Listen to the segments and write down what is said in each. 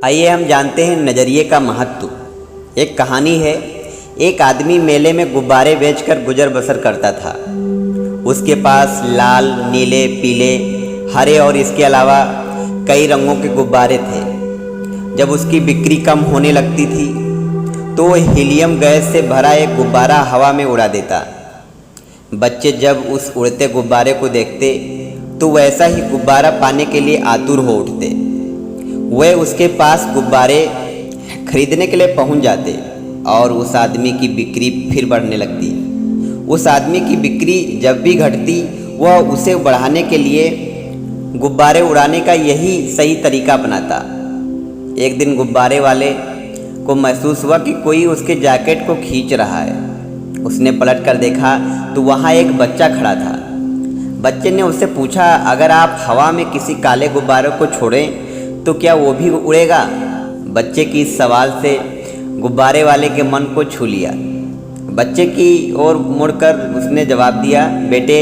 आइए हम जानते हैं नज़रिए का महत्व। एक कहानी है। एक आदमी मेले में गुब्बारे बेचकर गुजर बसर करता था। उसके पास लाल, नीले, पीले, हरे और इसके अलावा कई रंगों के गुब्बारे थे। जब उसकी बिक्री कम होने लगती थी तो वह हीलियम गैस से भरा एक गुब्बारा हवा में उड़ा देता। बच्चे जब उस उड़ते गुब्बारे को देखते तो वैसा ही गुब्बारा पाने के लिए आतुर हो उठते। वे उसके पास गुब्बारे खरीदने के लिए पहुंच जाते और उस आदमी की बिक्री फिर बढ़ने लगती। उस आदमी की बिक्री जब भी घटती वह उसे बढ़ाने के लिए गुब्बारे उड़ाने का यही सही तरीका अपनाता। एक दिन गुब्बारे वाले को महसूस हुआ कि कोई उसके जैकेट को खींच रहा है। उसने पलट कर देखा तो वहाँ एक बच्चा खड़ा था। बच्चे ने उससे पूछा, अगर आप हवा में किसी काले गुब्बारे को छोड़ें तो क्या वो भी उड़ेगा? बच्चे की इस सवाल से गुब्बारे वाले के मन को छू लिया। बच्चे की ओर मुड़कर उसने जवाब दिया, बेटे,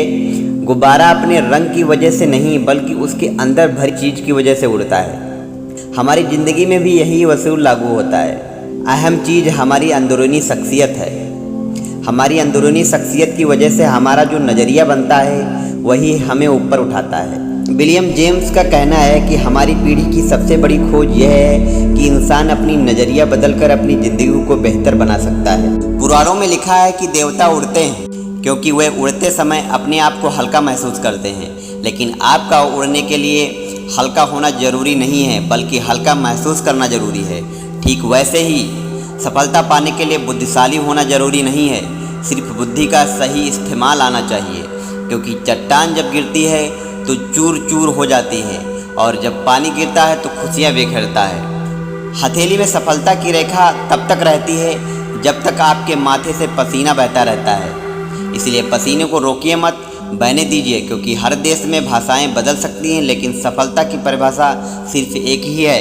गुब्बारा अपने रंग की वजह से नहीं बल्कि उसके अंदर भरी चीज़ की वजह से उड़ता है। हमारी ज़िंदगी में भी यही वसूल लागू होता है। अहम चीज़ हमारी अंदरूनी शख्सियत है। हमारी अंदरूनी शख्सियत की वजह से हमारा जो नज़रिया बनता है वही हमें ऊपर उठाता है। विलियम जेम्स का कहना है कि हमारी पीढ़ी की सबसे बड़ी खोज यह है कि इंसान अपनी नज़रिया बदलकर अपनी ज़िंदगी को बेहतर बना सकता है। पुराणों में लिखा है कि देवता उड़ते हैं क्योंकि वे उड़ते समय अपने आप को हल्का महसूस करते हैं। लेकिन आपका उड़ने के लिए हल्का होना ज़रूरी नहीं है बल्कि हल्का महसूस करना ज़रूरी है। ठीक वैसे ही सफलता पाने के लिए बुद्धिशाली होना ज़रूरी नहीं है, सिर्फ बुद्धि का सही इस्तेमाल आना चाहिए। क्योंकि चट्टान जब गिरती है तो चूर चूर हो जाती है और जब पानी गिरता है तो खुशियाँ बिखेरता है। हथेली में सफलता की रेखा तब तक रहती है जब तक आपके माथे से पसीना बहता रहता है। इसलिए पसीने को रोकिए मत, बहने दीजिए। क्योंकि हर देश में भाषाएं बदल सकती हैं लेकिन सफलता की परिभाषा सिर्फ एक ही है,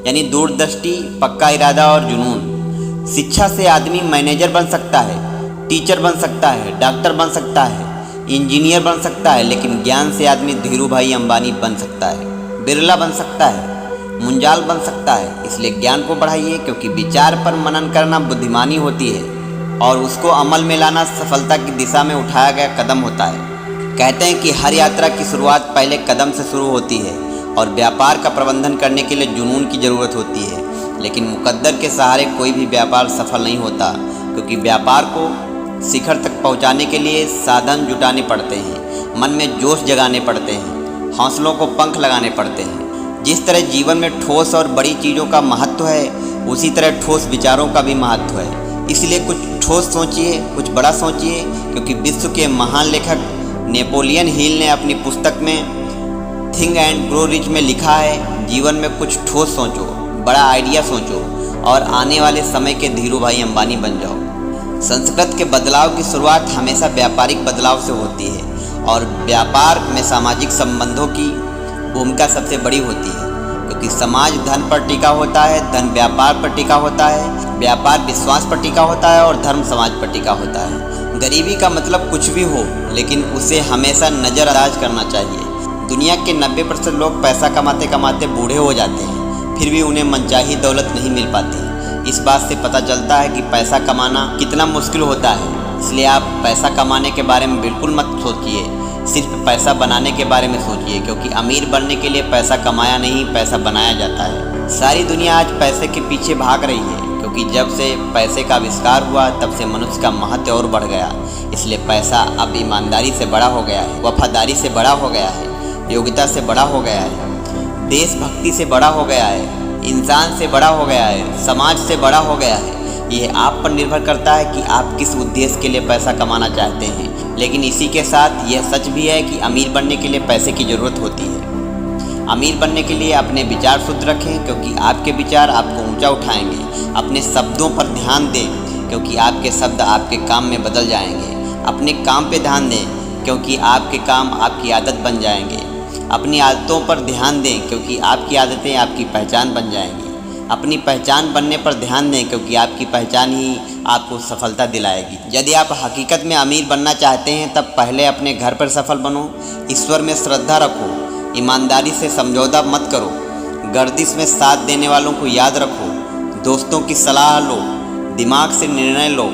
यानी दूरदृष्टि, पक्का इरादा और जुनून। शिक्षा से आदमी मैनेजर बन सकता है, टीचर बन सकता है, डॉक्टर बन सकता है, इंजीनियर बन सकता है, लेकिन ज्ञान से आदमी धीरू भाई अंबानी बन सकता है, बिरला बन सकता है, मुंजाल बन सकता है। इसलिए ज्ञान को बढ़ाइए क्योंकि विचार पर मनन करना बुद्धिमानी होती है और उसको अमल में लाना सफलता की दिशा में उठाया गया कदम होता है। कहते हैं कि हर यात्रा की शुरुआत पहले कदम से शुरू होती है और व्यापार का प्रबंधन करने के लिए जुनून की ज़रूरत होती है। लेकिन मुकद्दर के सहारे कोई भी व्यापार सफल नहीं होता क्योंकि व्यापार को शिखर तक पहुंचाने के लिए साधन जुटाने पड़ते हैं, मन में जोश जगाने पड़ते हैं, हौसलों को पंख लगाने पड़ते हैं। जिस तरह जीवन में ठोस और बड़ी चीज़ों का महत्व है उसी तरह ठोस विचारों का भी महत्व है। इसलिए कुछ ठोस सोचिए, कुछ बड़ा सोचिए। क्योंकि विश्व के महान लेखक नेपोलियन हिल ने अपनी पुस्तक में थिंक एंड ग्रो रिच में लिखा है, जीवन में कुछ ठोस सोचो, बड़ा आइडिया सोचो और आने वाले समय के धीरू भाई अंबानी बन जाओ। संस्कृत के बदलाव की शुरुआत हमेशा व्यापारिक बदलाव से होती है और व्यापार में सामाजिक संबंधों की भूमिका सबसे बड़ी होती है। क्योंकि समाज धन पर टिका होता है, धन व्यापार पर टिका होता है, व्यापार विश्वास पर टिका होता है और धर्म समाज पर टिका होता है। गरीबी का मतलब कुछ भी हो लेकिन उसे हमेशा नज़रअंदाज करना चाहिए। दुनिया के 90% लोग पैसा कमाते कमाते बूढ़े हो जाते हैं, फिर भी उन्हें मनचाही दौलत नहीं मिल पाती। इस बात से पता चलता है कि पैसा कमाना कितना मुश्किल होता है। इसलिए आप पैसा कमाने के बारे में बिल्कुल मत सोचिए, सिर्फ पैसा बनाने के बारे में सोचिए। क्योंकि अमीर बनने के लिए पैसा कमाया नहीं, पैसा बनाया जाता है। सारी दुनिया आज पैसे के पीछे भाग रही है क्योंकि जब से पैसे का आविष्कार हुआ तब से मनुष्य का महत्व और बढ़ गया। इसलिए पैसा अब ईमानदारी से बड़ा हो गया है, वफादारी से बड़ा हो गया है, योग्यता से बड़ा हो गया है, देशभक्ति से बड़ा हो गया है, इंसान से बड़ा हो गया है, समाज से बड़ा हो गया है। यह आप पर निर्भर करता है कि आप किस उद्देश्य के लिए पैसा कमाना चाहते हैं। लेकिन इसी के साथ यह सच भी है कि अमीर बनने के लिए पैसे की ज़रूरत होती है। अमीर बनने के लिए अपने विचार शुद्ध रखें क्योंकि आपके विचार आपको ऊंचा उठाएंगे। अपने शब्दों पर ध्यान दें क्योंकि आपके शब्द आपके काम में बदल जाएंगे। अपने काम पे ध्यान दें क्योंकि आपके काम आपकी आदत बन जाएंगे। अपनी आदतों पर ध्यान दें क्योंकि आपकी आदतें आपकी पहचान बन जाएंगी। अपनी पहचान बनने पर ध्यान दें क्योंकि आपकी पहचान ही आपको सफलता दिलाएगी। यदि आप हकीकत में अमीर बनना चाहते हैं तब पहले अपने घर पर सफल बनो, ईश्वर में श्रद्धा रखो, ईमानदारी से समझौता मत करो, गर्दिश में साथ देने वालों को याद रखो, दोस्तों की सलाह लो, दिमाग से निर्णय लो,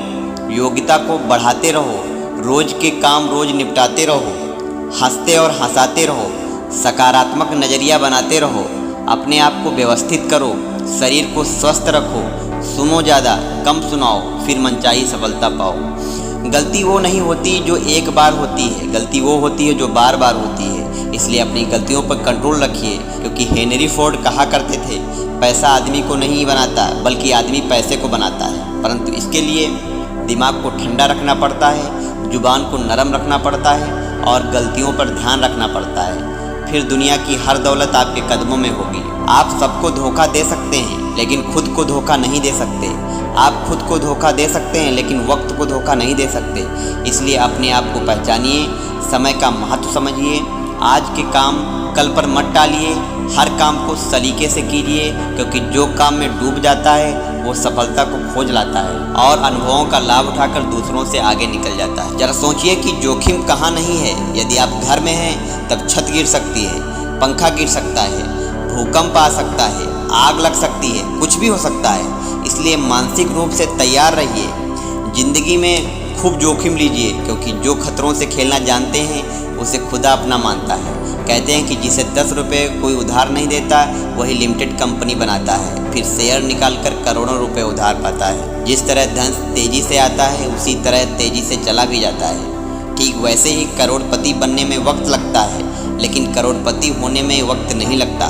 योग्यता को बढ़ाते रहो, रोज के काम रोज निपटाते रहो, हंसते और हंसाते रहो, सकारात्मक नज़रिया बनाते रहो, अपने आप को व्यवस्थित करो, शरीर को स्वस्थ रखो, सुनो ज़्यादा, कम सुनाओ, फिर मनचाही सफलता पाओ। गलती वो नहीं होती जो एक बार होती है, गलती वो होती है जो बार बार होती है। इसलिए अपनी गलतियों पर कंट्रोल रखिए, क्योंकि हेनरी फोर्ड कहा करते थे, पैसा आदमी को नहीं बनाता बल्कि आदमी पैसे को बनाता है। परंतु इसके लिए दिमाग को ठंडा रखना पड़ता है, जुबान को नरम रखना पड़ता है और गलतियों पर ध्यान रखना पड़ता है। फिर दुनिया की हर दौलत आपके कदमों में होगी। आप सबको धोखा दे सकते हैं लेकिन खुद को धोखा नहीं दे सकते। आप खुद को धोखा दे सकते हैं लेकिन वक्त को धोखा नहीं दे सकते। इसलिए अपने आप को पहचानिए, समय का महत्व समझिए, आज के काम कल पर मत टालिए, हर काम को सलीके से कीजिए, क्योंकि जो काम में डूब जाता है वो सफलता को खोज लाता है और अनुभवों का लाभ उठाकर दूसरों से आगे निकल जाता है। जरा सोचिए कि जोखिम कहाँ नहीं है। यदि आप घर में हैं तब छत गिर सकती है, पंखा गिर सकता है, भूकंप आ सकता है, आग लग सकती है, कुछ भी हो सकता है। इसलिए मानसिक रूप से तैयार रहिए। ज़िंदगी में खूब जोखिम लीजिए, क्योंकि जो खतरों से खेलना जानते हैं उसे खुदा अपना मानता है। कहते हैं कि जिसे 10 रुपये कोई उधार नहीं देता वही लिमिटेड कंपनी बनाता है, फिर शेयर निकालकर करोड़ों रुपए उधार पाता है। जिस तरह धन तेज़ी से आता है उसी तरह तेज़ी से चला भी जाता है। ठीक वैसे ही करोड़पति बनने में वक्त लगता है, लेकिन करोड़पति होने में वक्त नहीं लगता।